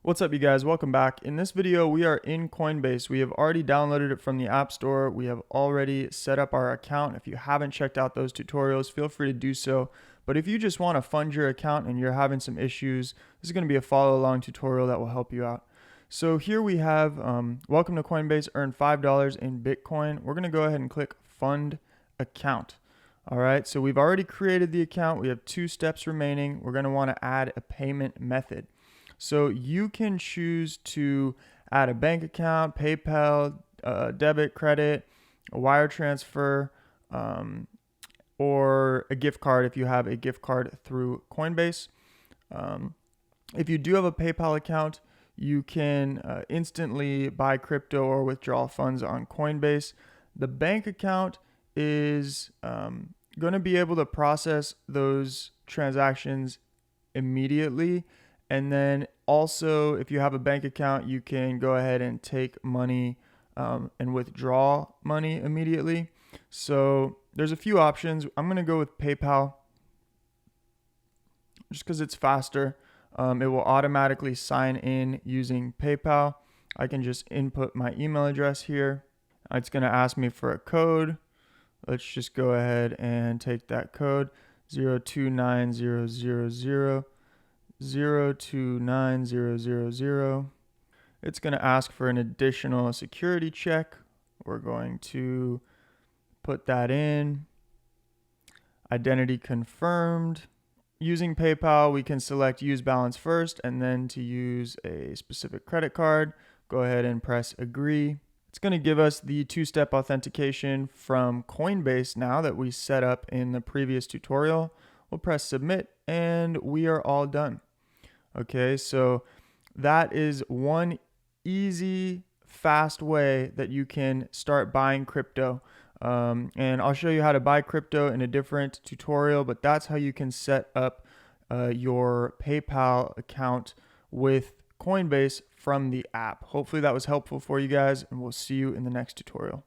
What's up, you guys? Welcome back. In this video, we are in Coinbase. We have already downloaded it from the App Store. We have already set up our account. If you haven't checked out those tutorials, feel free to do so. But if you just want to fund your account and you're having some issues, this is going to be a follow-along tutorial that will help you out. So here we have, welcome to Coinbase, earn $5 in Bitcoin. We're going to go ahead and click Fund Account. All right, so we've already created the account. We have 2 steps remaining. We're going to want to add a payment method. So you can choose to add a bank account, PayPal, debit, credit, a wire transfer, or a gift card if you have a gift card through Coinbase. If you do have a PayPal account, you can instantly buy crypto or withdraw funds on Coinbase. The bank account is going to be able to process those transactions immediately. And then also, if you have a bank account, you can go ahead and take money and withdraw money immediately. So there's a few options. I'm going to go with PayPal just because it's faster. It will automatically sign in using PayPal. I can just input my email address here. It's going to ask me for a code. Let's just go ahead and take that code, 029000. 029000. It's going to ask for an additional security check. We're going to put that in. Identity confirmed. Using PayPal, we can select use balance first, and then to use a specific credit card, go ahead and press agree. It's going to give us the 2-step authentication from Coinbase now that we set up in the previous tutorial. We'll press submit and we are all done. Okay, so that is one easy, fast way that you can start buying crypto. And I'll show you how to buy crypto in a different tutorial, but that's how you can set up your PayPal account with Coinbase from the app. Hopefully that was helpful for you guys, and we'll see you in the next tutorial.